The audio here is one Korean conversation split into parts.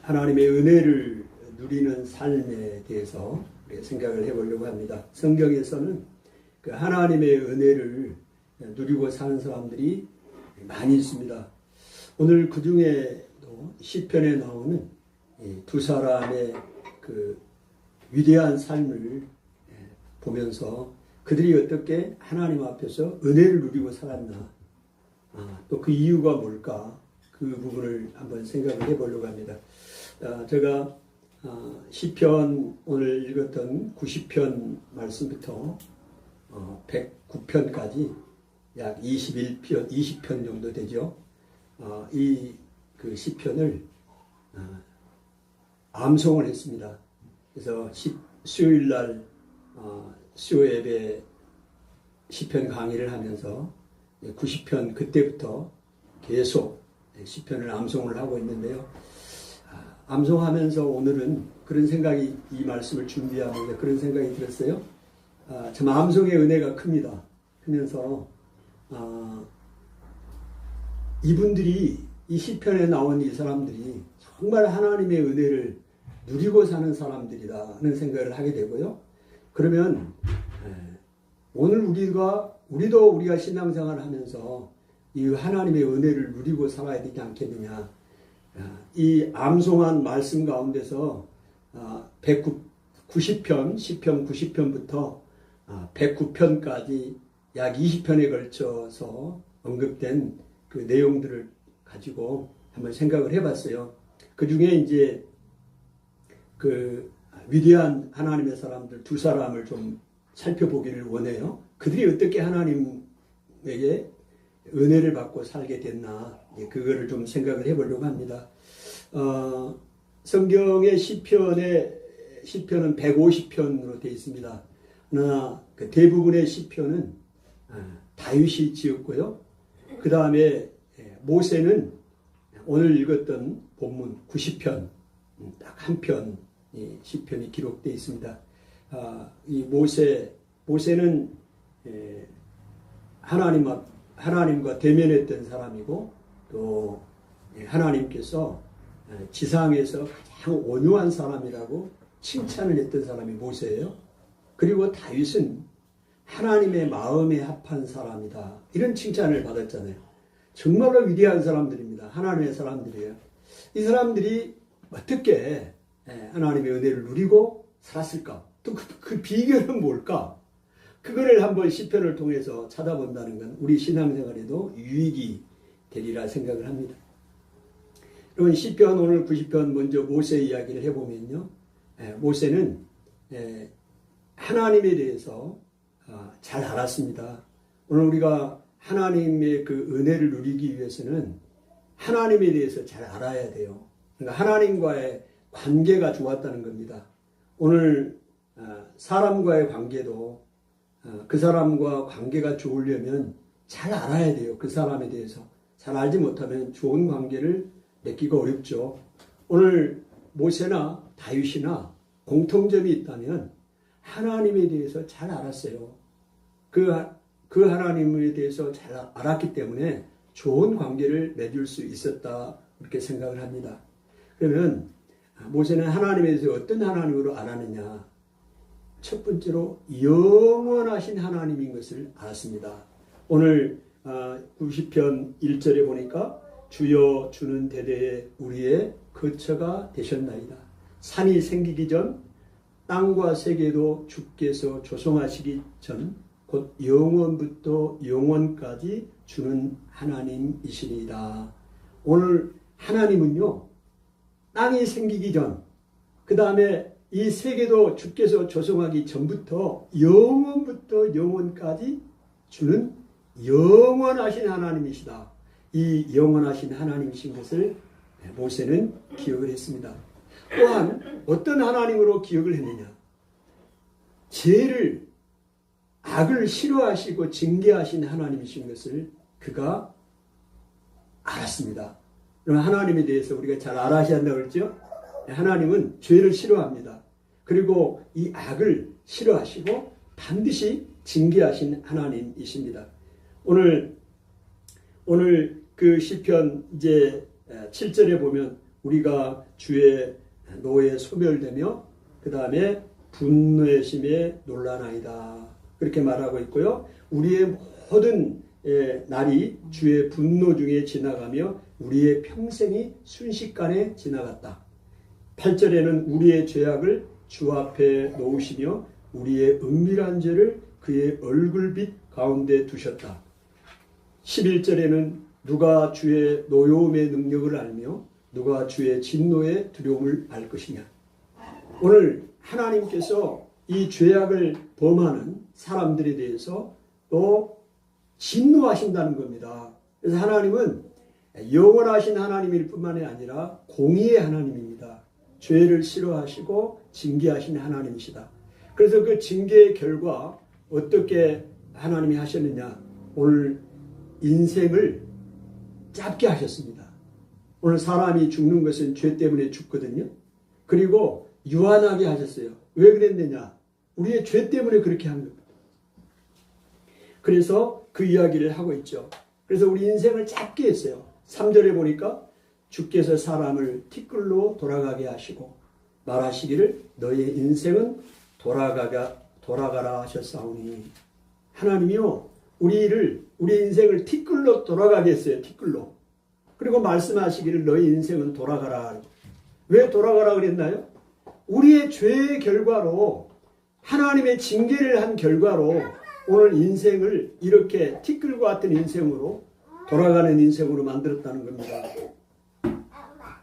하나님의 은혜를 누리는 삶에 대해서 생각을 해보려고 합니다. 성경에서는 그 하나님의 은혜를 누리고 사는 사람들이 많이 있습니다. 오늘 그 중에도 시편에 나오는 두 사람의 그 위대한 삶을 보면서 그들이 어떻게 하나님 앞에서 은혜를 누리고 살았나, 또 그 이유가 뭘까, 그 부분을 한번 생각을 해보려고 합니다. 제가 시편 오늘 읽었던 90편 말씀부터 109편까지 약 21편, 20편 정도 되죠. 이 그 시편을 암송을 했습니다. 그래서 수요일 날 수요 예배 시편 강의를 하면서 90편 그때부터 계속 시편을 암송을 하고 있는데요. 암송하면서 오늘은 그런 생각이, 이 말씀을 준비하면서 그런 생각이 들었어요. 참 암송의 은혜가 큽니다. 그러면서 이분들이, 이 시편에 나온 이 사람들이 정말 하나님의 은혜를 누리고 사는 사람들이라는 생각을 하게 되고요. 그러면 오늘 우리가 신앙생활을 하면서 이 하나님의 은혜를 누리고 살아야 되지 않겠느냐. 이 암송한 말씀 가운데서 90편, 시편 90편부터 109편까지 약 20편에 걸쳐서 언급된 그 내용들을 가지고 한번 생각을 해봤어요. 그 중에 이제 그 위대한 하나님의 사람들 두 사람을 좀 살펴보기를 원해요. 그들이 어떻게 하나님에게 은혜를 받고 살게 됐나, 그거를 좀 생각을 해보려고 합니다. 성경의 시편은 150편으로 되어 있습니다. 그러나 그 대부분의 시편은 다윗이 지었고요. 그 다음에 모세는 오늘 읽었던 본문 90편, 딱 한 편 시편이 기록되어 있습니다. 이 모세는 하나님과 대면했던 사람이고, 또 하나님께서 지상에서 가장 온유한 사람이라고 칭찬을 했던 사람이 모세예요. 그리고 다윗은 하나님의 마음에 합한 사람이다, 이런 칭찬을 받았잖아요. 정말로 위대한 사람들입니다. 하나님의 사람들이에요. 이 사람들이 어떻게 하나님의 은혜를 누리고 살았을까? 또 그 비결은 뭘까? 그거를 한번 시편을 통해서 찾아본다는 건 우리 신앙생활에도 유익이 되리라 생각을 합니다. 그러면 시편 오늘 90편 먼저 모세 이야기를 해보면요. 모세는 하나님에 대해서 잘 알았습니다. 오늘 우리가 하나님의 그 은혜를 누리기 위해서는 하나님에 대해서 잘 알아야 돼요. 그러니까 하나님과의 관계가 좋았다는 겁니다. 오늘 사람과의 관계도 그 사람과 관계가 좋으려면 잘 알아야 돼요. 그 사람에 대해서. 잘 알지 못하면 좋은 관계를 맺기가 어렵죠. 오늘 모세나 다윗이나 공통점이 있다면 하나님에 대해서 잘 알았어요. 그 하나님에 대해서 잘 알았기 때문에 좋은 관계를 맺을 수 있었다, 이렇게 생각을 합니다. 그러면 모세는 하나님에 대해서 어떤 하나님으로 알았느냐? 첫 번째로 영원하신 하나님인 것을 알았습니다. 오늘 90편 1절에 보니까 주여 주는 대대에 우리의 거처가 되셨나이다. 산이 생기기 전 땅과 세계도 주께서 조성하시기 전 곧 영원부터 영원까지 주는 하나님이시니이다. 오늘 하나님은요, 땅이 생기기 전, 그 다음에 이 세계도 주께서 조성하기 전부터 영원부터 영원까지 주는 영원하신 하나님이시다. 이 영원하신 하나님이신 것을 모세는 기억을 했습니다. 또한 어떤 하나님으로 기억을 했느냐? 죄를, 악을 싫어하시고 징계하신 하나님이신 것을 그가 알았습니다. 그럼 하나님에 대해서 우리가 잘 알아야 한다고 그랬죠? 하나님은 죄를 싫어합니다. 그리고 이 악을 싫어하시고 반드시 징계하신 하나님이십니다. 오늘 그 시편 이제 7절에 보면 우리가 주의 노에 소멸되며 그 다음에 분노의 심에 놀라나이다. 그렇게 말하고 있고요. 우리의 모든 날이 주의 분노 중에 지나가며 우리의 평생이 순식간에 지나갔다. 8절에는 우리의 죄악을 주 앞에 놓으시며 우리의 은밀한 죄를 그의 얼굴빛 가운데 두셨다. 11절에는 누가 주의 노여움의 능력을 알며 누가 주의 진노의 두려움을 알 것이냐. 오늘 하나님께서 이 죄악을 범하는 사람들에 대해서 또 진노하신다는 겁니다. 그래서 하나님은 영원하신 하나님일 뿐만이 아니라 공의의 하나님입니다. 죄를 싫어하시고 징계하시는 하나님이시다. 그래서 그 징계의 결과 어떻게 하나님이 하셨느냐. 오늘 인생을 짧게 하셨습니다. 오늘 사람이 죽는 것은 죄 때문에 죽거든요. 그리고 유한하게 하셨어요. 왜 그랬느냐. 우리의 죄 때문에 그렇게 한 겁니다. 그래서 그 이야기를 하고 있죠. 그래서 우리 인생을 짧게 했어요. 3절에 보니까 주께서 사람을 티끌로 돌아가게 하시고 말하시기를 너의 인생은 돌아가라 하셨사오니. 하나님이요, 우리 인생을 티끌로 돌아가게 했어요. 티끌로. 그리고 말씀하시기를 너의 인생은 돌아가라. 왜 돌아가라 그랬나요? 우리의 죄의 결과로, 하나님의 징계를 한 결과로 오늘 인생을 이렇게 티끌과 같은 인생으로, 돌아가는 인생으로 만들었다는 겁니다.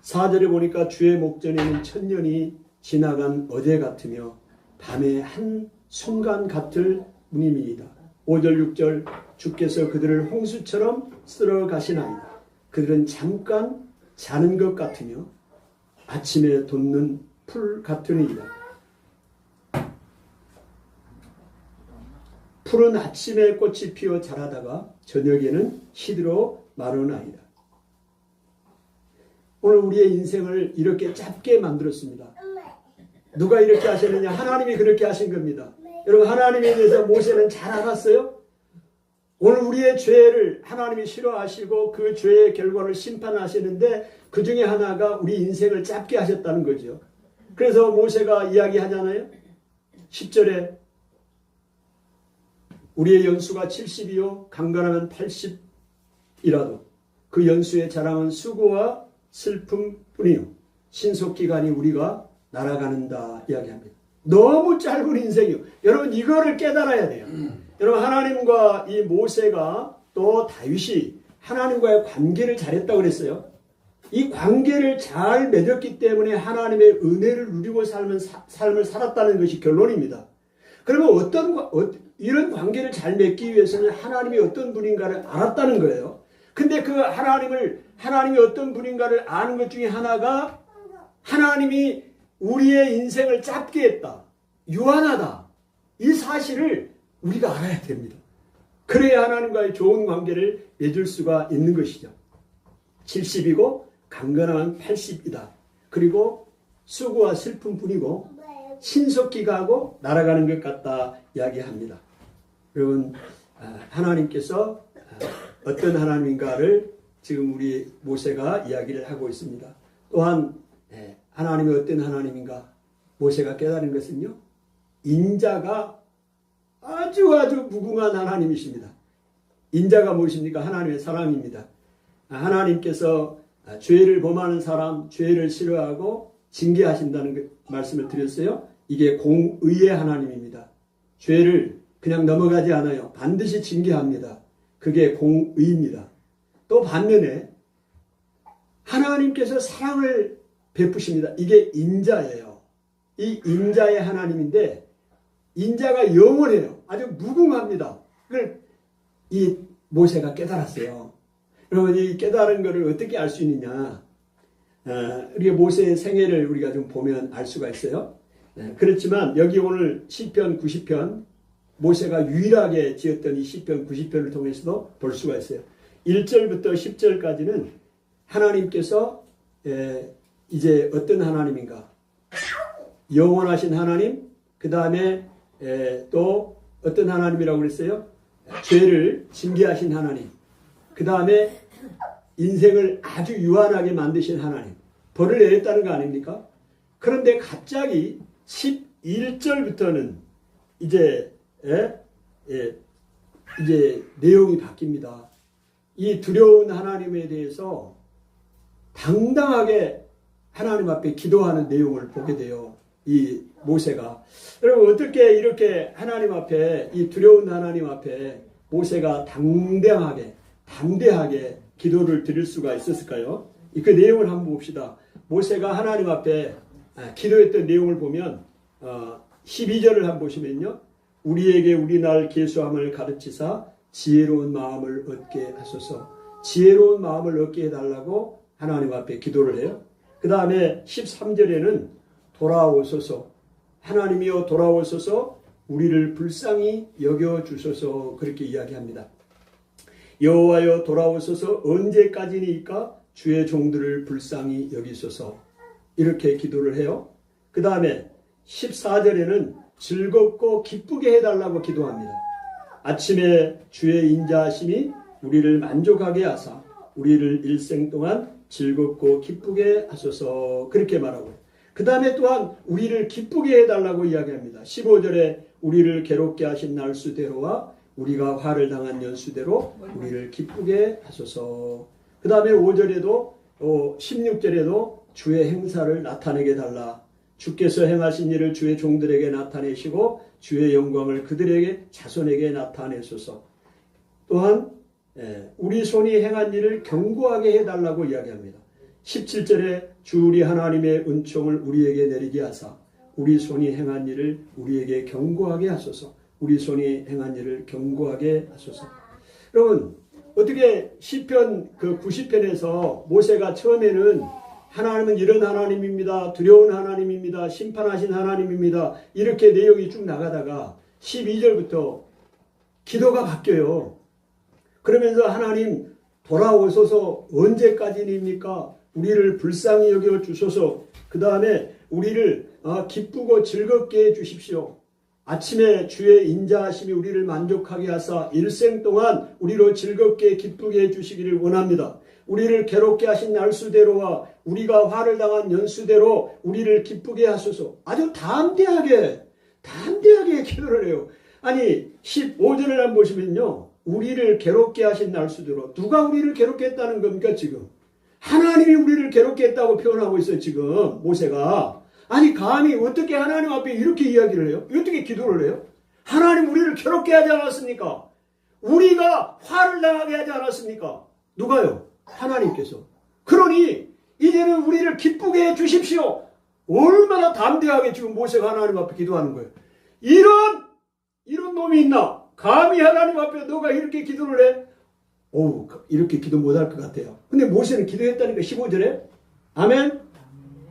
4절에 보니까 주의 목전에는 천년이 지나간 어제 같으며 밤의 한 순간 같을 뿐입니다. 5절 6절 주께서 그들을 홍수처럼 쓸어 가시나이다. 그들은 잠깐 자는 것 같으며 아침에 돋는 풀 같으니이다. 풀은 아침에 꽃이 피어 자라다가 저녁에는 시들어 마르나이다. 오늘 우리의 인생을 이렇게 짧게 만들었습니다. 누가 이렇게 하셨느냐? 하나님이 그렇게 하신 겁니다. 여러분, 하나님에 대해서 모세는 잘 알았어요? 오늘 우리의 죄를 하나님이 싫어하시고 그 죄의 결과를 심판하시는데 그 중에 하나가 우리 인생을 짧게 하셨다는 거죠. 그래서 모세가 이야기하잖아요. 10절에 우리의 연수가 70이요 강건하면 80이라도 그 연수의 자랑은 수고와 슬픔뿐이요 신속기간이 우리가 날아가는다 이야기합니다. 너무 짧은 인생이요. 여러분, 이거를 깨달아야 돼요. 여러분, 하나님과 이 모세가 또 다윗이 하나님과의 관계를 잘했다고 그랬어요. 이 관계를 잘 맺었기 때문에 하나님의 은혜를 누리고 삶을 살았다는 것이 결론입니다. 그러면 이런 관계를 잘 맺기 위해서는 하나님이 어떤 분인가를 알았다는 거예요. 근데 그 하나님이 어떤 분인가를 아는 것 중에 하나가 하나님이 우리의 인생을 짧게 했다. 유한하다. 이 사실을 우리가 알아야 됩니다. 그래야 하나님과의 좋은 관계를 맺을 수가 있는 것이죠. 70이고 강건하면 80이다. 그리고 수고와 슬픔뿐이고 신속히 가고 날아가는 것 같다 이야기합니다. 여러분, 하나님께서 어떤 하나님인가를 지금 우리 모세가 이야기를 하고 있습니다. 또한 하나님이 어떤 하나님인가 모세가 깨달은 것은요, 인자가 아주 무궁한 하나님이십니다. 인자가 무엇입니까? 하나님의 사랑입니다. 하나님께서 죄를 범하는 사람, 죄를 싫어하고 징계하신다는 말씀을 드렸어요. 이게 공의의 하나님입니다. 죄를 그냥 넘어가지 않아요. 반드시 징계합니다. 그게 공의입니다. 또 반면에 하나님께서 사랑을 베푸십니다. 이게 인자예요. 이 인자의 하나님인데 인자가 영원해요. 아주 무궁합니다. 그걸 이 모세가 깨달았어요. 여러분, 이 깨달은 것을 어떻게 알 수 있느냐? 우리가 모세의 생애를 우리가 좀 보면 알 수가 있어요. 그렇지만 여기 오늘 시편 90편 모세가 유일하게 지었던 이 시편 90편을 통해서도 볼 수가 있어요. 1절부터 10절까지는 하나님께서 이제 어떤 하나님인가? 영원하신 하나님, 그 다음에 또 어떤 하나님이라고 그랬어요? 죄를 징계하신 하나님, 그 다음에 인생을 아주 유한하게 만드신 하나님, 벌을 내렸다는 거 아닙니까? 그런데 갑자기 11절부터는 이제 이제 내용이 바뀝니다. 이 두려운 하나님에 대해서 당당하게 하나님 앞에 기도하는 내용을 보게 돼요. 이 모세가. 여러분 어떻게 이렇게 하나님 앞에, 이 두려운 하나님 앞에 모세가 담대하게 기도를 드릴 수가 있었을까요? 그 내용을 한번 봅시다. 모세가 하나님 앞에 기도했던 내용을 보면 12절을 한번 보시면요. 우리에게 우리 날 계수함을 가르치사 지혜로운 마음을 얻게 하소서. 지혜로운 마음을 얻게 해달라고 하나님 앞에 기도를 해요. 그 다음에 13절에는 돌아오소서, 하나님이여 돌아오소서, 우리를 불쌍히 여겨주소서, 그렇게 이야기합니다. 여호와여 돌아오소서, 언제까지니까 주의 종들을 불쌍히 여기소서, 이렇게 기도를 해요. 그 다음에 14절에는 즐겁고 기쁘게 해달라고 기도합니다. 아침에 주의 인자하심이 우리를 만족하게 하사 우리를 일생 동안 즐겁고 기쁘게 하소서, 그렇게 말하고, 그 다음에 또한 우리를 기쁘게 해달라고 이야기합니다. 15절에 우리를 괴롭게 하신 날수대로와 우리가 화를 당한 연수대로 우리를 기쁘게 하소서. 그 다음에 5절에도 16절에도 주의 행사를 나타내게 달라. 주께서 행하신 일을 주의 종들에게 나타내시고 주의 영광을 그들에게 자손에게 나타내소서. 또한 우리 손이 행한 일을 견고하게 해달라고 이야기합니다. 17절에 주 우리 하나님의 은총을 우리에게 내리게 하사 우리 손이 행한 일을 우리에게 견고하게 하소서. 우리 손이 행한 일을 견고하게 하소서. 여러분 어떻게 시편 그 90편에서 모세가 처음에는 하나님은 이런 하나님입니다, 두려운 하나님입니다, 심판하신 하나님입니다, 이렇게 내용이 쭉 나가다가 12절부터 기도가 바뀌어요. 그러면서 하나님 돌아오소서, 언제까지입니까? 우리를 불쌍히 여겨 주소서. 그 다음에 우리를 기쁘고 즐겁게 해 주십시오. 아침에 주의 인자하심이 우리를 만족하게 하사 일생 동안 우리로 즐겁게 기쁘게 해 주시기를 원합니다. 우리를 괴롭게 하신 날수대로와 우리가 화를 당한 연수대로 우리를 기쁘게 하소서. 아주 담대하게 기도를 해요. 아니 15절을 한번 보시면요, 우리를 괴롭게 하신 날수대로. 누가 우리를 괴롭게 했다는 겁니까? 지금 하나님이 우리를 괴롭게 했다고 표현하고 있어요. 지금 모세가. 아니 감히 어떻게 하나님 앞에 이렇게 이야기를 해요? 어떻게 기도를 해요? 하나님 우리를 괴롭게 하지 않았습니까? 우리가 화를 당하게 하지 않았습니까? 누가요? 하나님께서. 그러니 이제는 우리를 기쁘게 해 주십시오. 얼마나 담대하게 지금 모세가 하나님 앞에 기도하는 거예요. 이런 놈이 있나? 감히 하나님 앞에 너가 이렇게 기도를 해? 이렇게 기도 못할 것 같아요. 근데 모세는 기도했다니까 15절에. 아멘.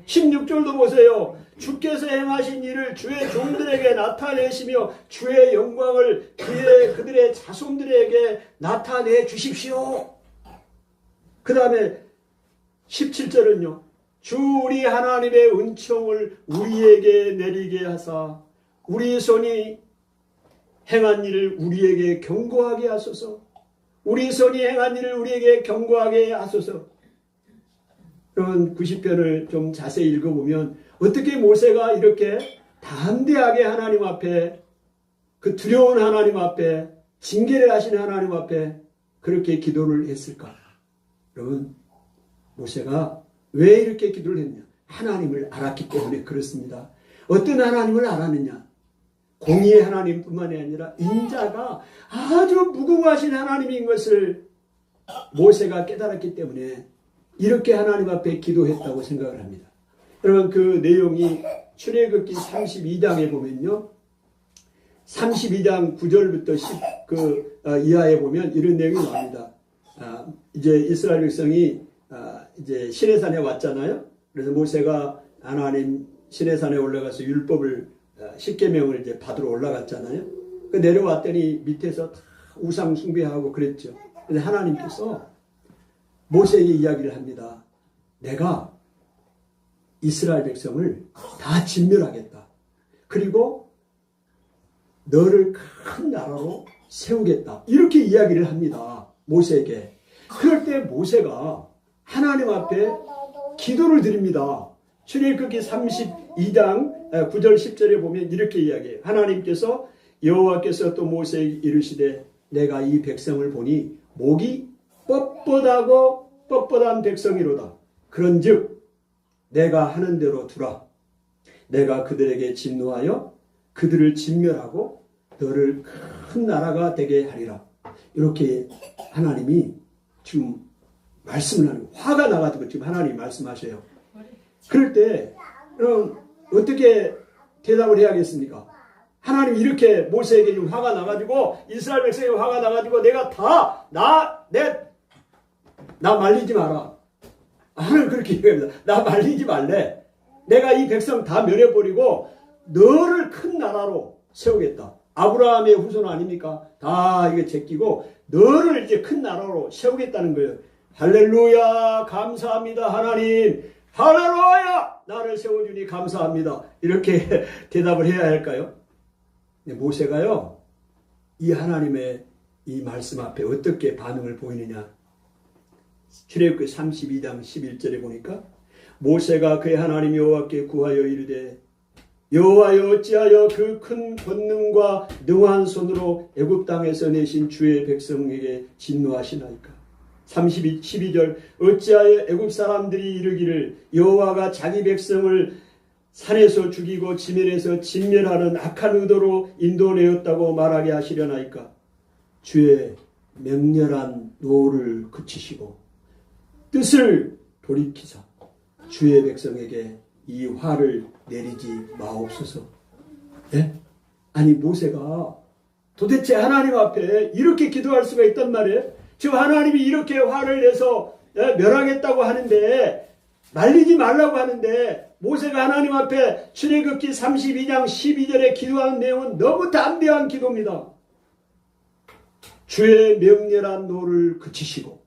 16절도 보세요. 주께서 행하신 일을 주의 종들에게 나타내시며 주의 영광을 그들의 자손들에게 나타내 주십시오. 그 다음에 17절은요. 주 우리 하나님의 은총을 우리에게 내리게 하사 우리 손이 행한 일을 우리에게 경고하게 하소서. 우리 손이 행한 일을 우리에게 경고하게 하소서. 그런 90편을 좀 자세히 읽어보면 어떻게 모세가 이렇게 담대하게 하나님 앞에, 그 두려운 하나님 앞에, 징계를 하신 하나님 앞에 그렇게 기도를 했을까? 여러분, 모세가 왜 이렇게 기도를 했냐? 하나님을 알았기 때문에 그렇습니다. 어떤 하나님을 알았느냐? 공의의 하나님뿐만이 아니라 인자가 아주 무궁하신 하나님인 것을 모세가 깨달았기 때문에 이렇게 하나님 앞에 기도했다고 생각을 합니다. 여러분 그 내용이 출애굽기 32장에 보면요, 32장 9절부터 10 이하에 보면 이런 내용이 나옵니다. 이제 이스라엘 백성이 이제 시내산에 왔잖아요. 그래서 모세가 하나님 시내산에 올라가서 율법을 10계명을 이제 받으러 올라갔잖아요. 그 내려왔더니 밑에서 다 우상 숭배하고 그랬죠. 그래서 하나님께서 모세에게 이야기를 합니다. 내가 이스라엘 백성을 다 진멸하겠다. 그리고 너를 큰 나라로 세우겠다. 이렇게 이야기를 합니다. 모세에게. 그럴 때 모세가 하나님 앞에 기도를 드립니다. 출애굽기 32장 9절 10절에 보면 이렇게 이야기해요. 하나님께서 여호와께서 또 모세에게 이르시되 내가 이 백성을 보니 목이 뻣뻣하고 뻣뻣한 백성이로다. 그런즉 내가 하는 대로 두라. 내가 그들에게 진노하여 그들을 진멸하고 너를 큰 나라가 되게 하리라. 이렇게 하나님이 지금 말씀을 하는, 화가 나가지고 지금 하나님이 말씀하셔요. 그럴 때 그럼 어떻게 대답을 해야겠습니까? 하나님 이렇게 모세에게 지금 화가 나가지고, 이스라엘 백성이 화가 나가지고 내가 나 말리지 마라. 하나님 그렇게 얘기합니다. 나 말리지 말래. 내가 이 백성 다 멸해버리고 너를 큰 나라로 세우겠다. 아브라함의 후손 아닙니까? 다 이게 제끼고 너를 이제 큰 나라로 세우겠다는 거예요. 할렐루야, 감사합니다 하나님. 할렐루야, 나를 세워주니 감사합니다. 이렇게 대답을 해야 할까요? 모세가요, 이 하나님의 이 말씀 앞에 어떻게 반응을 보이느냐. 출애굽기 32장 11절에 보니까 모세가 그의 하나님 여호와께 구하여 이르되 여호와여 어찌하여 그 큰 권능과 능한 손으로 애굽 땅에서 내신 주의 백성에게 진노하시나이까. 12절 어찌하여 애굽 사람들이 이르기를 여호와가 자기 백성을 산에서 죽이고 지면에서 진멸하는 악한 의도로 인도내었다고 말하게 하시려나이까. 주의 맹렬한 노를 그치시고 뜻을 돌이키사 주의 백성에게 이 화를 내리지 마옵소서. 예? 아니 모세가 도대체 하나님 앞에 이렇게 기도할 수가 있단 말이에요. 지금 하나님이 이렇게 화를 내서 멸하겠다고 하는데, 말리지 말라고 하는데, 모세가 하나님 앞에 출애굽기 32장 12절에 기도하는 내용은 너무 담대한 기도입니다. 주의 명렬한 노를 그치시고,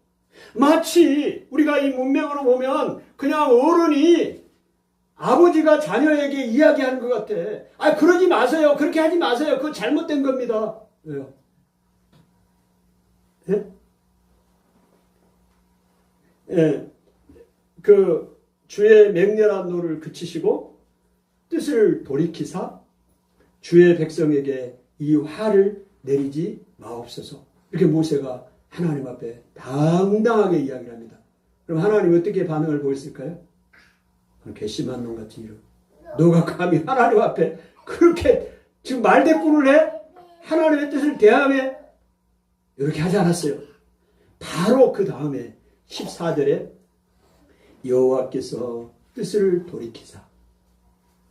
마치 우리가 이 문맥으로 보면 그냥 어른이 아버지가 자녀에게 이야기하는 것 같아. 아, 그러지 마세요. 그렇게 하지 마세요. 그거 잘못된 겁니다. 왜요? 예? 예. 그 주의 맹렬한 노를 그치시고 뜻을 돌이키사 주의 백성에게 이 화를 내리지 마옵소서. 이렇게 모세가 하나님 앞에 당당하게 이야기를 합니다. 그럼 하나님 어떻게 반응을 보였을까요? 괘씸한 놈 같은 이름. 너가 감히 하나님 앞에 그렇게 지금 말대꾸를 해? 하나님의 뜻을 대항해? 이렇게 하지 않았어요. 바로 그 다음에 14절에 여호와께서 뜻을 돌이키사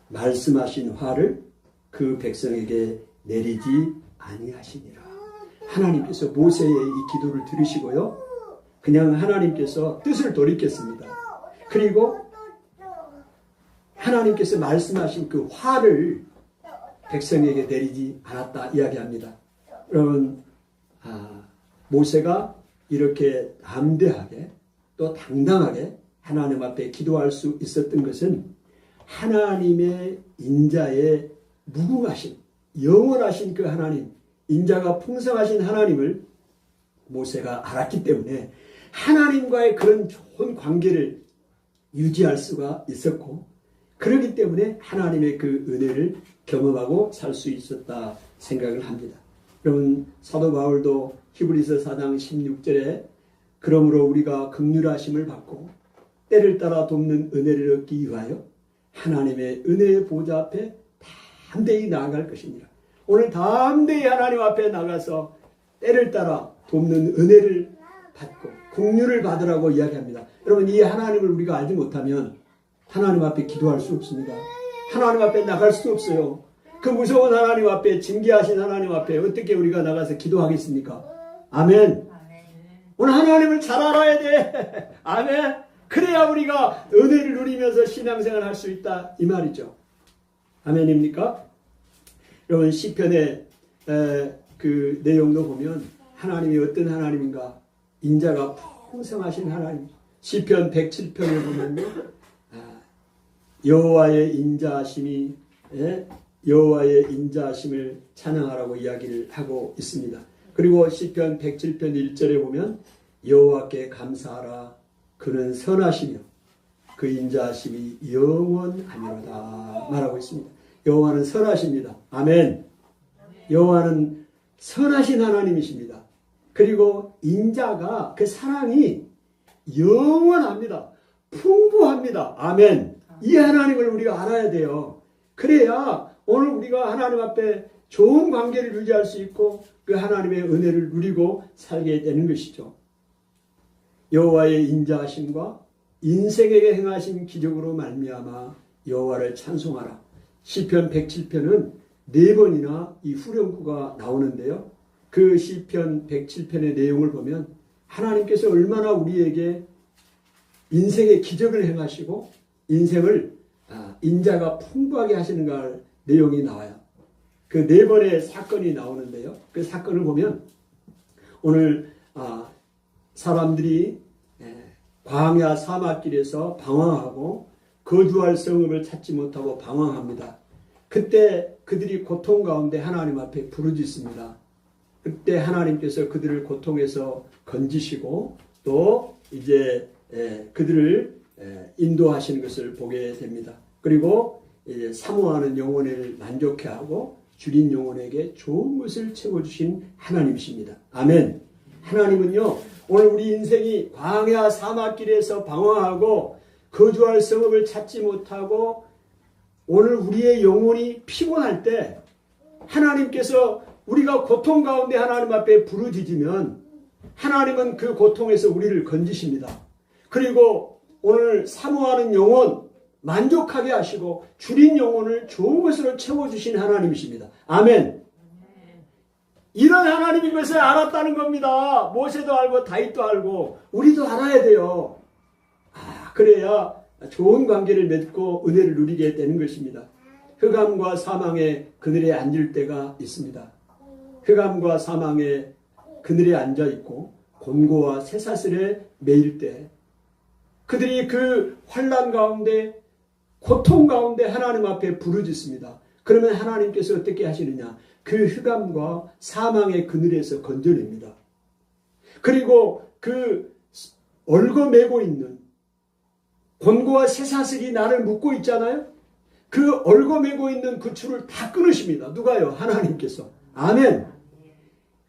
말씀하신 화를 그 백성에게 내리지 아니하시니라. 하나님께서 모세의 이 기도를 들으시고요, 그냥 하나님께서 뜻을 돌이켰습니다. 그리고 하나님께서 말씀하신 그 화를 백성에게 내리지 않았다 이야기합니다. 여러분, 모세가 이렇게 담대하게 또 당당하게 하나님 앞에 기도할 수 있었던 것은 하나님의 인자의 무궁하신 영원하신 그 하나님, 인자가 풍성하신 하나님을 모세가 알았기 때문에 하나님과의 그런 좋은 관계를 유지할 수가 있었고, 그렇기 때문에 하나님의 그 은혜를 경험하고 살 수 있었다 생각을 합니다. 여러분, 사도 바울도 히브리서 4장 16절에 그러므로 우리가 긍휼하심을 받고 때를 따라 돕는 은혜를 얻기 위하여 하나님의 은혜의 보좌 앞에 담대히 나아갈 것이니라. 오늘 담대히 하나님 앞에 나가서 때를 따라 돕는 은혜를 받고 긍휼을 받으라고 이야기합니다. 여러분, 이 하나님을 우리가 알지 못하면 하나님 앞에 기도할 수 없습니다. 하나님 앞에 나갈 수 없어요. 그 무서운 하나님 앞에, 징계하신 하나님 앞에 어떻게 우리가 나가서 기도하겠습니까? 아멘. 오늘 하나님을 잘 알아야 돼. 아멘. 그래야 우리가 은혜를 누리면서 신앙생활 할 수 있다 이 말이죠. 아멘입니까? 여러분, 시편의 그 내용도 보면 하나님이 어떤 하나님인가? 인자가 풍성하신 하나님. 시편 107편을 보면요, 여호와의 인자하심을 찬양하라고 이야기를 하고 있습니다. 그리고 시편 107편 1절에 보면 여호와께 감사하라. 그는 선하시며 그 인자하심이 영원하니로다 말하고 있습니다. 여호와는 선하십니다. 아멘. 여호와는 선하신 하나님이십니다. 그리고 인자가 그 사랑이 영원합니다. 풍부합니다. 아멘. 이 하나님을 우리가 알아야 돼요. 그래야 오늘 우리가 하나님 앞에 좋은 관계를 유지할 수 있고 그 하나님의 은혜를 누리고 살게 되는 것이죠. 여호와의 인자하심과 인생에게 행하신 기적으로 말미암아 여호와를 찬송하라. 시편 107편은 4번이나 이 후렴구가 나오는데요. 그 시편 107편의 내용을 보면 하나님께서 얼마나 우리에게 인생의 기적을 행하시고 인생을 인자가 풍부하게 하시는가 내용이 나와요. 그 4번의 사건이 나오는데요. 그 사건을 보면 오늘 사람들이 광야 사막길에서 방황하고 거주할 성읍을 찾지 못하고 방황합니다. 그때 그들이 고통 가운데 하나님 앞에 부르짖습니다. 그때 하나님께서 그들을 고통에서 건지시고 또 이제 그들을 인도하시는 것을 보게 됩니다. 그리고 이제 사모하는 영혼을 만족해 하고 줄인 영혼에게 좋은 것을 채워주신 하나님이십니다. 아멘. 하나님은요, 오늘 우리 인생이 광야 사막길에서 방황하고 거주할 성읍을 찾지 못하고 오늘 우리의 영혼이 피곤할 때 하나님께서 우리가 고통 가운데 하나님 앞에 부르짖으면 하나님은 그 고통에서 우리를 건지십니다. 그리고 오늘 사모하는 영혼 만족하게 하시고 줄인 영혼을 좋은 것으로 채워주신 하나님이십니다. 아멘. 이런 하나님인 것을 알았다는 겁니다. 모세도 알고 다윗도 알고 우리도 알아야 돼요. 그래야 좋은 관계를 맺고 은혜를 누리게 되는 것입니다. 흑암과 사망의 그늘에 앉을 때가 있습니다. 흑암과 사망의 그늘에 앉아 있고 곤고와 쇠사슬에 매일 때 그들이 그 환난 가운데 고통 가운데 하나님 앞에 부르짖습니다. 그러면 하나님께서 어떻게 하시느냐? 그 흑암과 사망의 그늘에서 건져냅니다. 그리고 그 얽어매고 있는 곤고와 쇠사슬이 나를 묶고 있잖아요. 그 얽어매고 있는 그 줄을 다 끊으십니다. 누가요? 하나님께서. 아멘.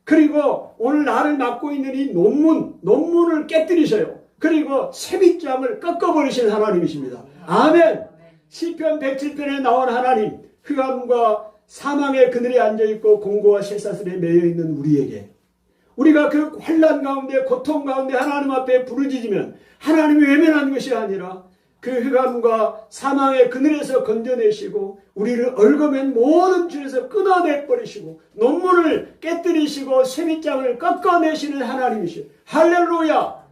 그리고 오늘 나를 막고 있는 이 논문을 깨뜨리셔요. 그리고 쇠빗장을 꺾어버리신 하나님이십니다. 아멘. 시편 107편에 나온 하나님, 흑암과 사망의 그늘에 앉아있고 공고와 쇠사슬에 매여있는 우리에게 우리가 그 환난 가운데 고통 가운데 하나님 앞에 부르짖으면 하나님이 외면한 것이 아니라 그 흑암과 사망의 그늘에서 건져내시고 우리를 얽어맨 모든 줄에서 끊어내버리시고 논문을 깨뜨리시고 쇠빗장을 꺾어내시는 하나님이시오. 할렐루야.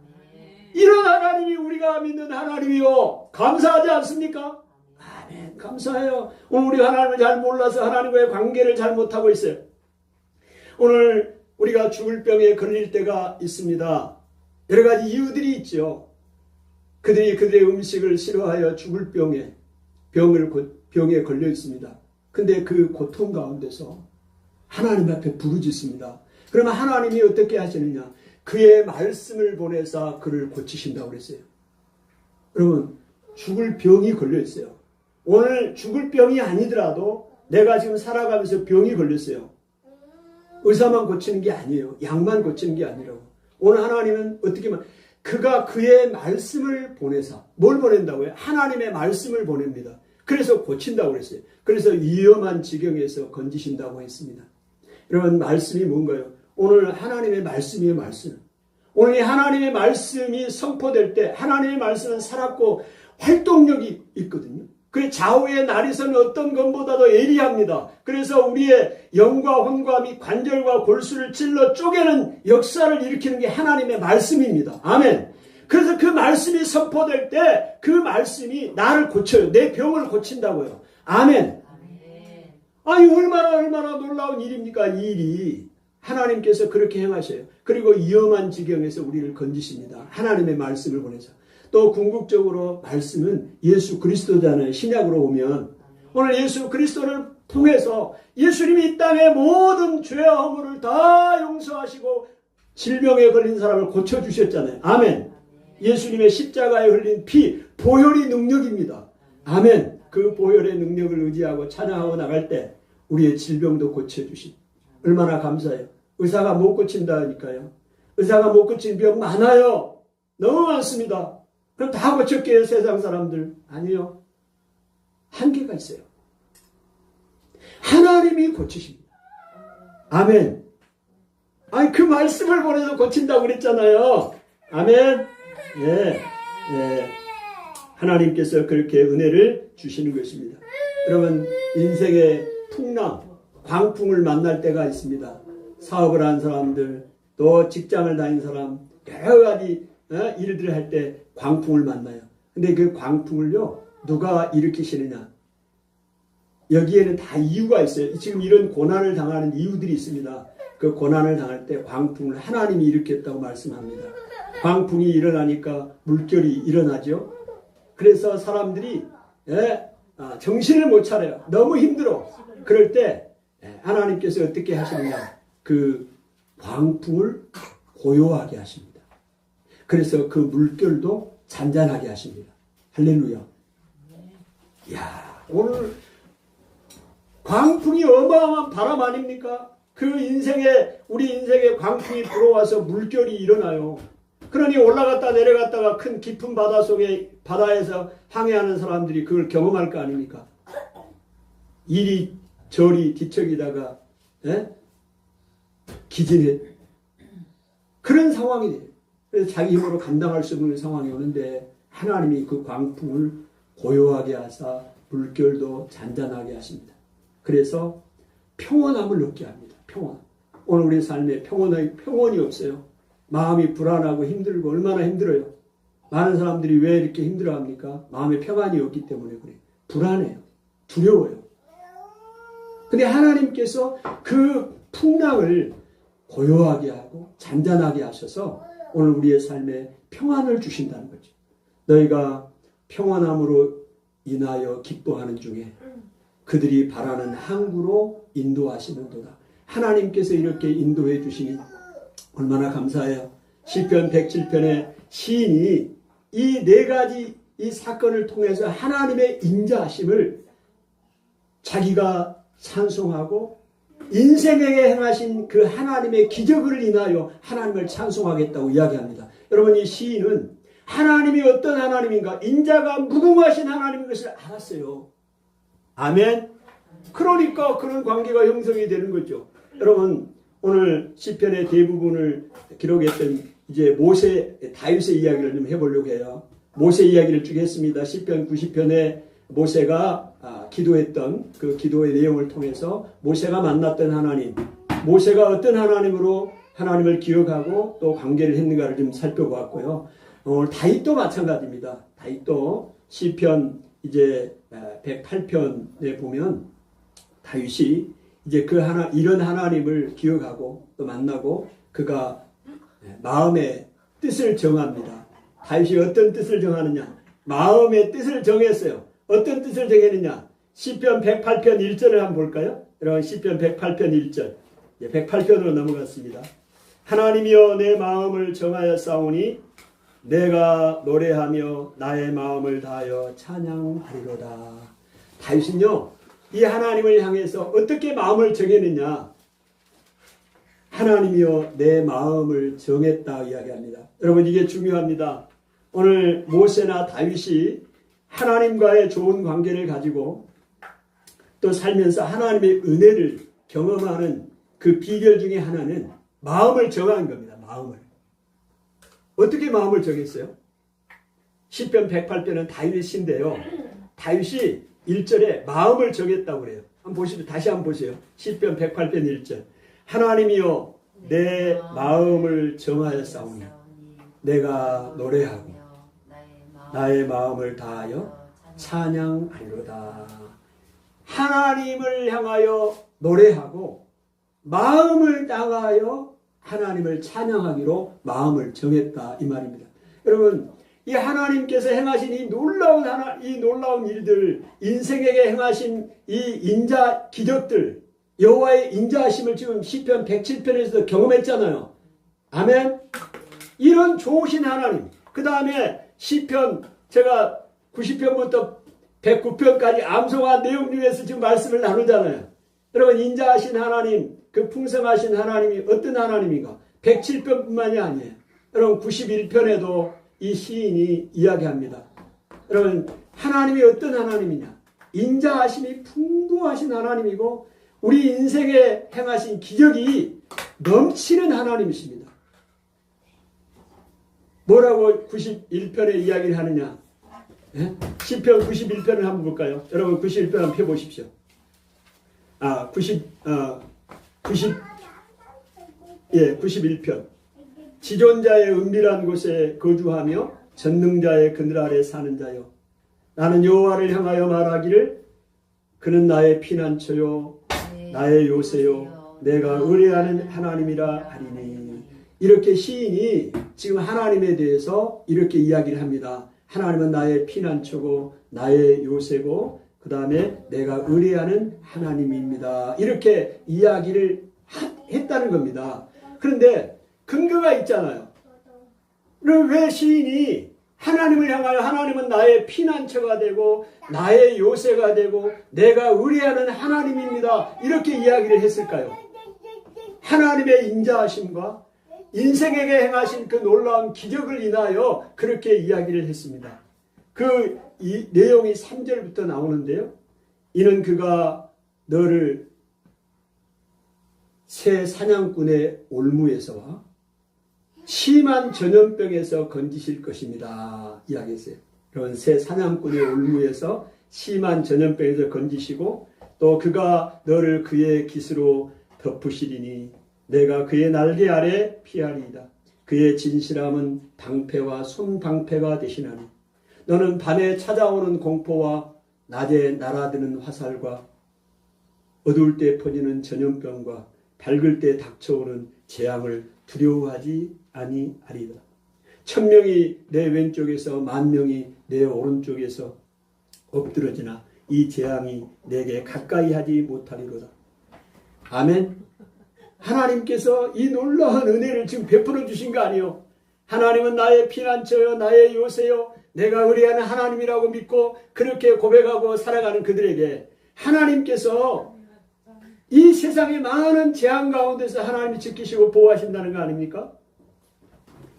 이런 하나님이 우리가 믿는 하나님이요. 감사하지 않습니까? 아멘. 감사해요. 오늘 우리 하나님을 잘 몰라서 하나님과의 관계를 잘 못하고 있어요. 오늘 우리가 죽을 병에 걸릴 때가 있습니다. 여러 가지 이유들이 있죠. 그들이 그들의 음식을 싫어하여 죽을 병에 걸려 있습니다. 근데 그 고통 가운데서 하나님 앞에 부르짖습니다. 그러면 하나님이 어떻게 하시느냐? 그의 말씀을 보내사 그를 고치신다고 그랬어요. 여러분, 죽을 병이 걸려 있어요. 오늘 죽을 병이 아니더라도 내가 지금 살아가면서 병이 걸렸어요. 의사만 고치는 게 아니에요. 약만 고치는 게 아니라고. 오늘 하나님은 어떻게 말? 그가 그의 말씀을 보내사. 뭘 보낸다고요? 하나님의 말씀을 보냅니다. 그래서 고친다고 그랬어요. 그래서 위험한 지경에서 건지신다고 했습니다. 여러분, 말씀이 뭔가요? 오늘 하나님의 말씀이에요. 말씀. 오늘 이 하나님의 말씀이 선포될 때 하나님의 말씀은 살았고 활동력이 있거든요. 그 좌우의 날이서는 어떤 것보다도 예리합니다. 그래서 우리의 영과 혼과 및 관절과 골수를 찔러 쪼개는 역사를 일으키는 게 하나님의 말씀입니다. 아멘. 그래서 그 말씀이 선포될 때 그 말씀이 나를 고쳐요. 내 병을 고친다고요. 아멘. 아니 얼마나 놀라운 일입니까? 이 일이. 하나님께서 그렇게 행하셔요. 그리고 위험한 지경에서 우리를 건지십니다. 하나님의 말씀을 보내서. 또 궁극적으로 말씀은 예수 그리스도잖아요. 신약으로 오면 오늘 예수 그리스도를 통해서 예수님이 이 땅의 모든 죄와 허물을 다 용서하시고 질병에 걸린 사람을 고쳐주셨잖아요. 아멘. 예수님의 십자가에 흘린 피, 보혈이 능력입니다. 아멘. 그 보혈의 능력을 의지하고 찬양하고 나갈 때 우리의 질병도 고쳐주신 얼마나 감사해요. 의사가 못 고친다니까요. 의사가 못 고친 병 많아요. 너무 많습니다. 그럼 다 고쳤게요, 세상 사람들? 아니요. 한계가 있어요. 하나님이 고치십니다. 아멘. 아니, 그 말씀을 보내서 고친다고 그랬잖아요. 아멘. 예, 예. 하나님께서 그렇게 은혜를 주시는 것입니다. 여러분, 인생의 풍랑, 광풍을 만날 때가 있습니다. 사업을 한 사람들, 또 직장을 다닌 사람, 여러 가지 일들을 할 때 광풍을 만나요. 근데 그 광풍을요, 누가 일으키시느냐? 여기에는 다 이유가 있어요. 지금 이런 고난을 당하는 이유들이 있습니다. 그 고난을 당할 때 광풍을 하나님이 일으켰다고 말씀합니다. 광풍이 일어나니까 물결이 일어나죠. 그래서 사람들이 정신을 못 차려요. 너무 힘들어. 그럴 때 하나님께서 어떻게 하시느냐? 그 광풍을 고요하게 하십니다. 그래서 그 물결도 잔잔하게 하십니다. 할렐루야. 이야, 오늘 광풍이 어마어마한 바람 아닙니까? 그 우리 인생에 광풍이 불어와서 물결이 일어나요. 그러니 올라갔다 내려갔다가 큰 깊은 바다에서 항해하는 사람들이 그걸 경험할 거 아닙니까? 이리 저리 뒤척이다가 기진해. 그런 상황이 돼요. 그래서 자기 힘으로 감당할 수 없는 상황이 오는데 하나님이 그 광풍을 고요하게 하사 물결도 잔잔하게 하십니다. 그래서 평온함을 얻게 합니다. 평온. 오늘 우리 삶에 평온이 없어요. 마음이 불안하고 힘들고 얼마나 힘들어요. 많은 사람들이 왜 이렇게 힘들어합니까? 마음에 평안이 없기 때문에 그래요. 불안해요. 두려워요. 근데 하나님께서 그 풍랑을 고요하게 하고 잔잔하게 하셔서 오늘 우리의 삶에 평안을 주신다는 거죠. 너희가 평안함으로 인하여 기뻐하는 중에 그들이 바라는 항구로 인도하시는도다. 하나님께서 이렇게 인도해 주시니 얼마나 감사해요. 시편 107편의 시인이 이 네 가지 이 사건을 통해서 하나님의 인자하심을 자기가 찬송하고 인생에게 행하신 그 하나님의 기적을 인하여 하나님을 찬송하겠다고 이야기합니다. 여러분, 이 시인은 하나님이 어떤 하나님인가, 인자가 무궁하신 하나님인 것을 알았어요. 아멘. 그러니까 그런 관계가 형성이 되는 거죠. 여러분, 오늘 시편의 대부분을 기록했던 이제 다윗의 이야기를 좀 해보려고 해요. 모세 이야기를 쭉 했습니다. 시편 90편에 모세가 기도했던 그 기도의 내용을 통해서 모세가 만났던 하나님, 모세가 어떤 하나님으로 하나님을 기억하고 또 관계를 했는가를 좀 살펴보았고요. 오늘 다윗도 마찬가지입니다. 다윗도 시편 이제 108편에 보면 다윗이 이제 이런 하나님을 기억하고 또 만나고 그가 마음의 뜻을 정합니다. 다윗이 어떤 뜻을 정하느냐? 마음의 뜻을 정했어요. 어떤 뜻을 정했느냐? 시편 108편 1절을 한번 볼까요? 여러분, 시편 108편 1절. 108편으로 넘어갔습니다. 하나님이여 내 마음을 정하여 싸우니 내가 노래하며 나의 마음을 다하여 찬양하리로다. 다윗은요, 이 하나님을 향해서 어떻게 마음을 정했느냐? 하나님이여 내 마음을 정했다 이야기합니다. 여러분, 이게 중요합니다. 오늘 모세나 다윗이 하나님과의 좋은 관계를 가지고 또 살면서 하나님의 은혜를 경험하는 그 비결 중에 하나는 마음을 정한 겁니다. 마음을. 어떻게 마음을 정했어요? 시편 108편은 다윗의 시인데요. 다윗이 1절에 마음을 정했다고 그래요. 다시 한번 보세요. 시편 108편 1절. 하나님이여 내 마음을 정하여 싸우니 내가 노래하고 나의 마음을 다하여 찬양하리로다. 하나님을 향하여 노래하고 마음을 다하여 하나님을 찬양하기로 마음을 정했다 이 말입니다. 여러분, 이 하나님께서 행하신 이 놀라운 일들, 인생에게 행하신 이 인자 기적들, 여호와의 인자하심을 지금 시편 107편에서도 경험했잖아요. 아멘. 이런 좋으신 하나님. 그 다음에 시편 제가 90편부터 109편까지 암송한 내용 중에서 지금 말씀을 나누잖아요. 여러분, 인자하신 하나님, 그 풍성하신 하나님이 어떤 하나님인가? 107편뿐만이 아니에요. 여러분, 91편에도 이 시인이 이야기합니다. 여러분, 하나님이 어떤 하나님이냐? 인자하심이 풍부하신 하나님이고 우리 인생에 행하신 기적이 넘치는 하나님이십니다. 뭐라고 91편에 이야기를 하느냐? 예? 시편 91편을 한번 볼까요? 여러분 91편 한번 펴보십시오. 91편. 지존자의 은밀한 곳에 거주하며 전능자의 그늘 아래 사는 자여. 나는 여호와를 향하여 말하기를 그는 나의 피난처요 나의 요새요 내가 의뢰하는 하나님이라 하리니. 이렇게 시인이 지금 하나님에 대해서 이렇게 이야기를 합니다. 하나님은 나의 피난처고 나의 요새고 그 다음에 내가 의뢰하는 하나님입니다. 이렇게 이야기를 했다는 겁니다. 그런데 근거가 있잖아요. 왜 시인이 하나님을 향하여 하나님은 나의 피난처가 되고 나의 요새가 되고 내가 의뢰하는 하나님입니다. 이렇게 이야기를 했을까요? 하나님의 인자하심과 인생에게 행하신 그 놀라운 기적을 인하여 그렇게 이야기를 했습니다. 이 내용이 3절부터 나오는데요. 이는 그가 너를 새 사냥꾼의 올무에서와 심한 전염병에서 건지실 것입니다. 이야기했어요. 그런 새 사냥꾼의 올무에서 심한 전염병에서 건지시고 또 그가 너를 그의 깃으로 덮으시리니 내가 그의 날개 아래 피하리이다. 그의 진실함은 방패와 손방패가 되시나니 너는 밤에 찾아오는 공포와 낮에 날아드는 화살과 어두울 때 퍼지는 전염병과 밝을 때 닥쳐오는 재앙을 두려워하지 아니하리다. 1000명이 내 왼쪽에서 10,000명이 내 오른쪽에서 엎드러지나 이 재앙이 내게 가까이 하지 못하리로다. 아멘. 하나님께서 이 놀라운 은혜를 지금 베풀어 주신 거 아니요. 하나님은 나의 피난처요 나의 요새요 내가 의뢰하는 하나님이라고 믿고 그렇게 고백하고 살아가는 그들에게 하나님께서 이 세상의 많은 재앙 가운데서 하나님이 지키시고 보호하신다는 거 아닙니까?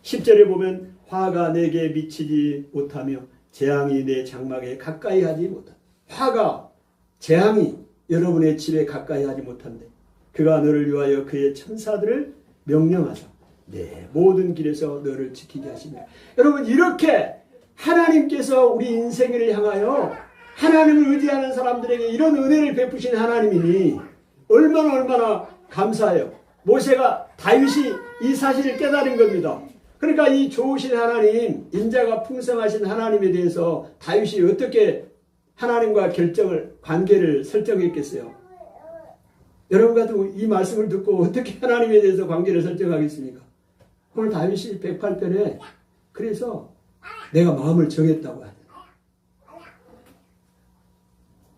10절에 보면 화가 내게 미치지 못하며 재앙이 내 장막에 가까이 하지 못한다. 화가 재앙이 여러분의 집에 가까이 하지 못한대. 그가 너를 위하여 그의 천사들을 명령하사 내 모든 길에서 너를 지키게 하시며. 여러분, 이렇게 하나님께서 우리 인생을 향하여 하나님을 의지하는 사람들에게 이런 은혜를 베푸신 하나님이니 얼마나 감사해요. 모세가 다윗이 이 사실을 깨달은 겁니다. 그러니까 이 좋으신 하나님, 인자가 풍성하신 하나님에 대해서 다윗이 어떻게 하나님과 관계를 설정했겠어요? 여러분 같은 이 말씀을 듣고 어떻게 하나님에 대해서 관계를 설정하겠습니까? 오늘 다윗이 108편에 그래서 내가 마음을 정했다고 하죠.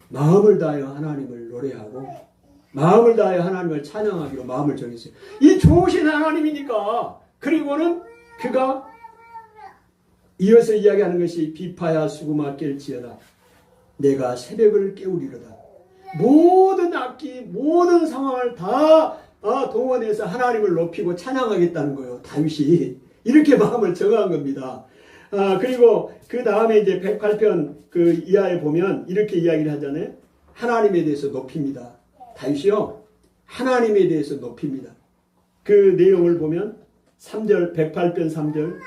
마음을 다하여 하나님을 노래하고 마음을 다하여 하나님을 찬양하기로 마음을 정했어요. 이 좋으신 하나님이니까. 그리고는 그가 이어서 이야기하는 것이 비파야 수구마 깰지어다 내가 새벽을 깨우리로다. 모든 악기 모든 상황을 다 동원해서 하나님을 높이고 찬양하겠다는 거예요. 다윗이 이렇게 마음을 정한 겁니다. 그리고 그 다음에 이제 108편 그 이하에 보면 이렇게 이야기를 하잖아요. 하나님에 대해서 높입니다. 다윗이요 하나님에 대해서 높입니다. 그 내용을 보면 3절 108편 3절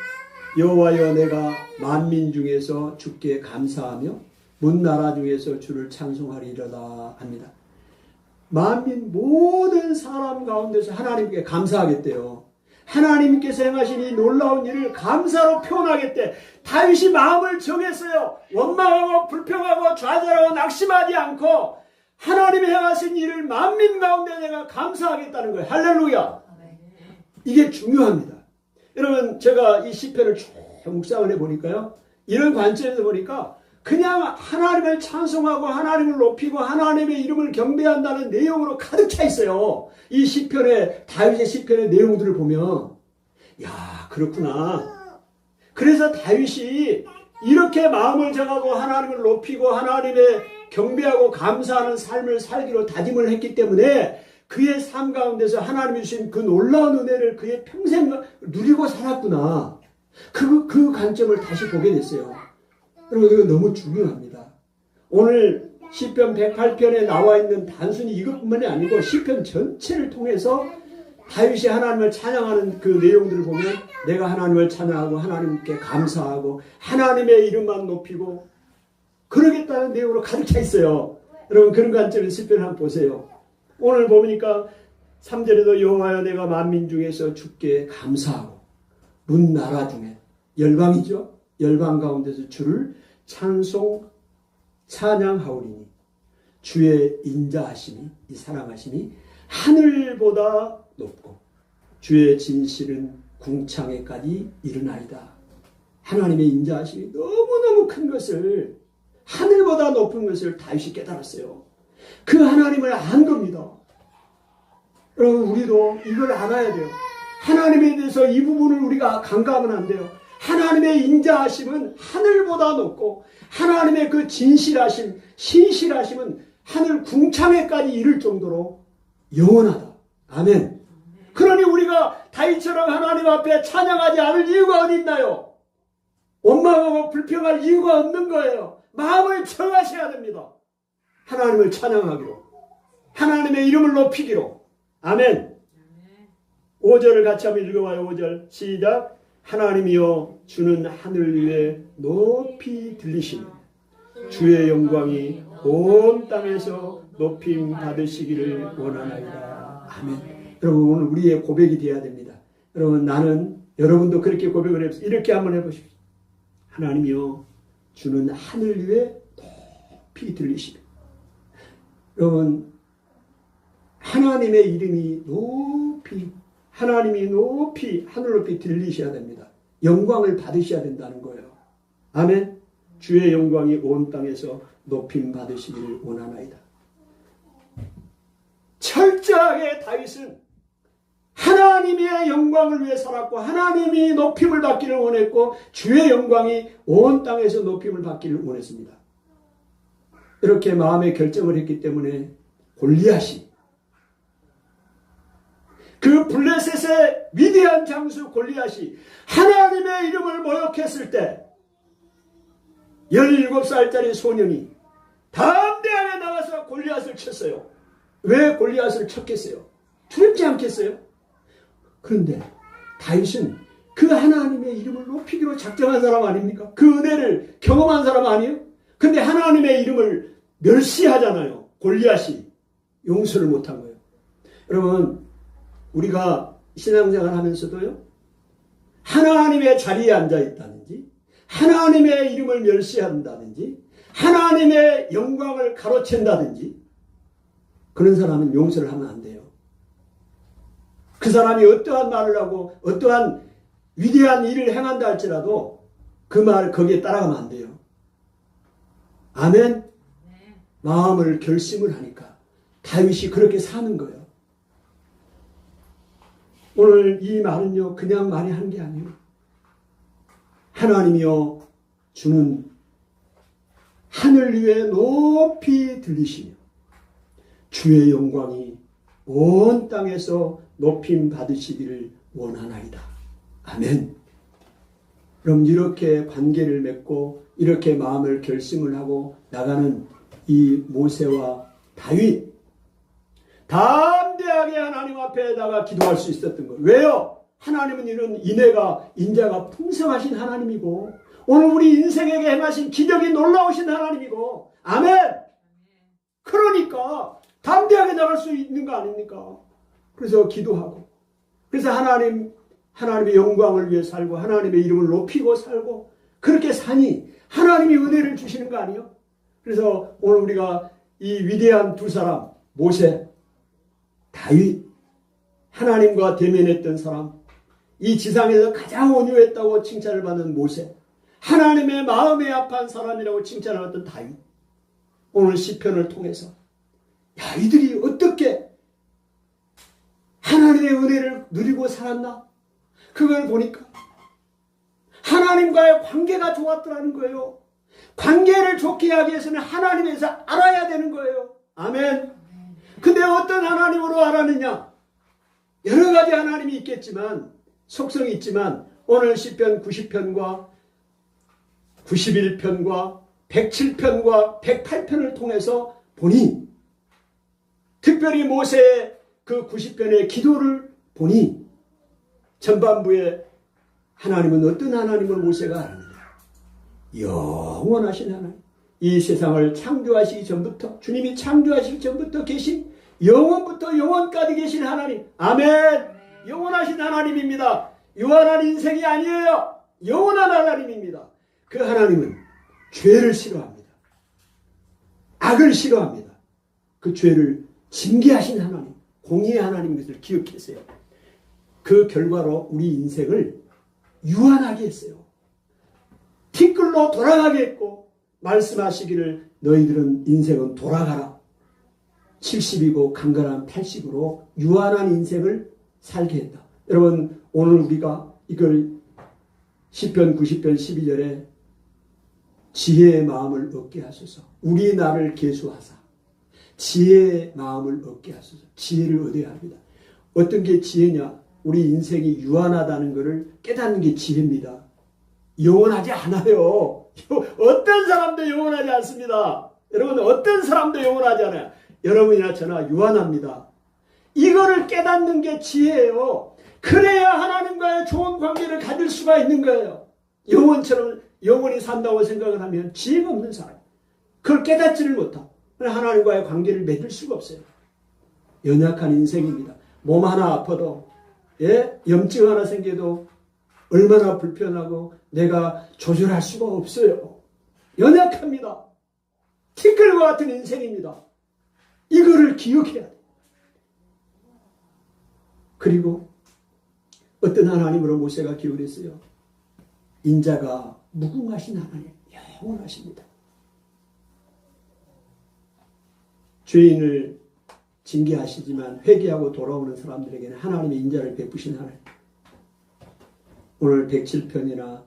여호와여 내가 만민 중에서 주께 감사하며 문 나라 중에서 주를 찬송하리로다 합니다. 만민 모든 사람 가운데서 하나님께 감사하겠대요. 하나님께서 행하신 이 놀라운 일을 감사로 표현하겠대. 다윗이 마음을 정했어요. 원망하고 불평하고 좌절하고 낙심하지 않고 하나님이 행하신 일을 만민 가운데 내가 감사하겠다는 거예요. 할렐루야. 이게 중요합니다. 여러분 제가 이 시편을 쭉 묵상을 해보니까요. 이런 관점에서 보니까 그냥 하나님을 찬송하고 하나님을 높이고 하나님의 이름을 경배한다는 내용으로 가득 차 있어요. 이 시편의 다윗의 시편의 내용들을 보면 야 그렇구나. 그래서 다윗이 이렇게 마음을 정하고 하나님을 높이고 하나님의 경배하고 감사하는 삶을 살기로 다짐을 했기 때문에 그의 삶 가운데서 하나님이 주신 그 놀라운 은혜를 그의 평생 누리고 살았구나. 그 관점을 다시 보게 됐어요. 여러분, 이거 너무 중요합니다. 오늘 시편 108편에 나와 있는 단순히 이것뿐만이 아니고 시편 전체를 통해서 다윗이 하나님을 찬양하는 그 내용들을 보면 내가 하나님을 찬양하고 하나님께 감사하고 하나님의 이름만 높이고 그러겠다는 내용으로 가득 차 있어요. 여러분, 그런 관점에서 시편을 한번 보세요. 오늘 보니까 3절에도 여호와여 내가 만민 중에서 주께 감사하고 문 나라 중에 열방이죠. 열방 가운데서 주를 찬양하오리니 주의 인자하심이 이 사랑하심이 하늘보다 높고 주의 진실은 궁창에까지 이르나이다. 하나님의 인자하심이 너무너무 큰 것을 하늘보다 높은 것을 다윗이 깨달았어요. 그 하나님을 안 겁니다. 여러분, 우리도 이걸 알아야 돼요. 하나님에 대해서 이 부분을 우리가 간과하면 안 돼요. 하나님의 인자하심은 하늘보다 높고 하나님의 그 진실하심, 신실하심은 하늘 궁창에까지 이를 정도로 영원하다. 아멘. 그러니 우리가 다윗처럼 하나님 앞에 찬양하지 않을 이유가 어디 있나요? 원망하고 불평할 이유가 없는 거예요. 마음을 정하셔야 됩니다. 하나님을 찬양하기로, 하나님의 이름을 높이기로. 아멘. 5절을 같이 한번 읽어봐요. 5절 시작. 하나님이여 주는 하늘 위에 높이 들리시며 주의 영광이 온 땅에서 높임 받으시기를 원하나이다. 아멘. 여러분, 오늘 우리의 고백이 되어야 됩니다. 여러분, 나는 여러분도 그렇게 고백을 해보세요. 이렇게 한번 해보십시오. 하나님이여 주는 하늘 위에 높이 들리시며. 여러분, 하나님의 이름이 높이, 하나님이 높이, 하늘 높이 들리셔야 됩니다. 영광을 받으셔야 된다는 거예요. 아멘. 주의 영광이 온 땅에서 높임 받으시기를 원하나이다. 철저하게 다윗은 하나님의 영광을 위해 살았고 하나님이 높임을 받기를 원했고 주의 영광이 온 땅에서 높임을 받기를 원했습니다. 이렇게 마음의 결정을 했기 때문에 골리앗이, 그 블레셋의 위대한 장수 골리앗이 하나님의 이름을 모욕했을 때 17살짜리 소년이 담대하게 나가서 골리앗을 쳤어요. 왜 골리앗을 쳤겠어요? 두렵지 않겠어요? 그런데 다윗은 그 하나님의 이름을 높이기로 작정한 사람 아닙니까? 그 은혜를 경험한 사람 아니에요? 근데 하나님의 이름을 멸시하잖아요. 골리앗이 용서를 못한 거예요. 여러분, 우리가 신앙생활 하면서도요, 하나님의 자리에 앉아 있다든지 하나님의 이름을 멸시한다든지 하나님의 영광을 가로챈다든지 그런 사람은 용서를 하면 안 돼요. 그 사람이 어떠한 말을 하고 어떠한 위대한 일을 행한다 할지라도 그 말 거기에 따라가면 안 돼요. 아멘. 마음을 결심을 하니까 다윗이 그렇게 사는 거예요. 오늘 이 말은요, 그냥 말이 하는 게 아니에요. 하나님이여 주는 하늘 위에 높이 들리시며 주의 영광이 온 땅에서 높임 받으시기를 원하나이다. 아멘. 그럼 이렇게 관계를 맺고 이렇게 마음을 결심을 하고 나가는 이 모세와 다윗, 담대하게 하나님 앞에다가 기도할 수 있었던 거예요. 왜요? 하나님은 이런 인자가 풍성하신 하나님이고 오늘 우리 인생에게 행하신 기적이 놀라우신 하나님이고, 아멘. 그러니까 담대하게 나갈 수 있는 거 아닙니까? 그래서 기도하고, 그래서 하나님의 영광을 위해 살고 하나님의 이름을 높이고 살고 그렇게 사니 하나님이 은혜를 주시는 거 아니에요? 그래서 오늘 우리가 이 위대한 두 사람, 모세, 다윗, 하나님과 대면했던 사람, 이 지상에서 가장 온유했다고 칭찬을 받는 모세, 하나님의 마음에 합한 사람이라고 칭찬을 받던 다윗, 오늘 시편을 통해서 야, 이들이 어떻게 하나님의 은혜를 누리고 살았나? 그걸 보니까 하나님과의 관계가 좋았더라는 거예요. 관계를 좋게 하기 위해서는 하나님에서 알아야 되는 거예요. 아멘. 근데 어떤 하나님으로 알았느냐? 여러 가지 하나님이 있겠지만, 속성이 있지만, 오늘 시편 90편과 91편과 107편과 108편을 통해서 보니, 특별히 모세의 그 90편의 기도를 보니, 전반부에 하나님은 어떤 하나님을 모세가 알았느냐? 영원하신 하나님. 이 세상을 창조하시기 전부터, 주님이 창조하시기 전부터 계신, 영원부터 영원까지 계신 하나님. 아멘. 영원하신 하나님입니다. 유한한 인생이 아니에요. 영원한 하나님입니다. 그 하나님은 죄를 싫어합니다. 악을 싫어합니다. 그 죄를 징계하신 하나님, 공의의 하나님 것을 기억하세요. 그 결과로 우리 인생을 유한하게 했어요. 티끌로 돌아가게 했고, 말씀하시기를 너희들은 인생은 돌아가라. 70이고 강건한 80으로 유한한 인생을 살게 했다. 여러분, 오늘 우리가 이걸 시편 90편 12절에 지혜의 마음을 얻게 하소서. 우리 나를 계수하사 지혜의 마음을 얻게 하소서. 지혜를 얻어야 합니다. 어떤 게 지혜냐? 우리 인생이 유한하다는 것을 깨닫는 게 지혜입니다. 영원하지 않아요. 어떤 사람도 영원하지 않습니다. 여러분, 어떤 사람도 영원하지 않아요. 여러분이나 저나 유한합니다. 이거를 깨닫는 게 지혜예요. 그래야 하나님과의 좋은 관계를 가질 수가 있는 거예요. 영원처럼 영원히 산다고 생각을 하면 지혜가 없는 사람, 그걸 깨닫지를 못하고 하나님과의 관계를 맺을 수가 없어요. 연약한 인생입니다. 몸 하나 아파도, 염증 하나 생겨도 얼마나 불편하고 내가 조절할 수가 없어요. 연약합니다. 티끌과 같은 인생입니다. 이거를 기억해야 돼요. 그리고 어떤 하나님으로 모세가 기억을 했어요. 인자가 무궁하신 하나님, 영원하십니다. 죄인을 징계하시지만 회개하고 돌아오는 사람들에게는 하나님의 인자를 베푸신 하나님. 오늘 107편이나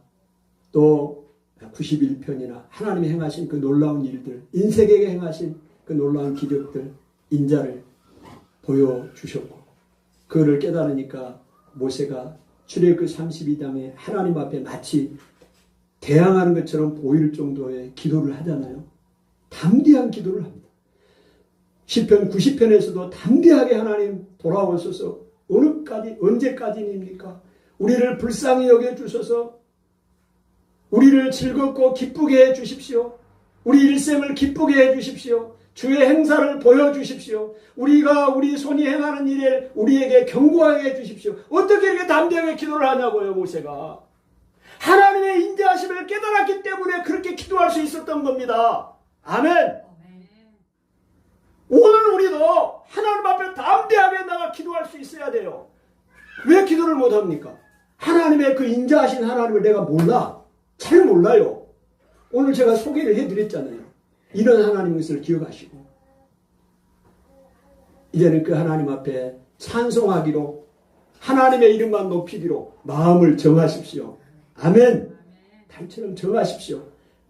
또 91편이나 하나님이 행하신 그 놀라운 일들, 인생에게 행하신 그 놀라운 기적들, 인자를 보여주셨고, 그거를 깨달으니까 모세가 출애굽 32장에 하나님 앞에 마치 대항하는 것처럼 보일 정도의 기도를 하잖아요. 담대한 기도를 합니다. 시편 90편에서도 담대하게 하나님 돌아오소서. 언제까지입니까? 우리를 불쌍히 여겨주셔서 우리를 즐겁고 기쁘게 해주십시오. 우리 일생을 기쁘게 해주십시오. 주의 행사를 보여주십시오. 우리 손이 행하는 일에 우리에게 경고하게 해주십시오. 어떻게 이렇게 담대하게 기도를 하냐고요, 모세가. 하나님의 인자하심을 깨달았기 때문에 그렇게 기도할 수 있었던 겁니다. 아멘. 오늘 우리도 하나님 앞에 담대하게 나가 기도할 수 있어야 돼요. 왜 기도를 못합니까? 하나님의 그 인자하신 하나님을 내가 몰라. 잘 몰라요. 오늘 제가 소개를 해드렸잖아요. 이런 하나님 것을 기억하시고 이제는 그 하나님 앞에 찬송하기로, 하나님의 이름만 높이기로 마음을 정하십시오. 아멘. 달처럼 정하십시오.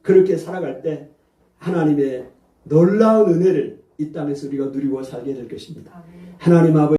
그렇게 살아갈 때 하나님의 놀라운 은혜를 이 땅에서 우리가 누리고 살게 될 것입니다. 하나님 아버지,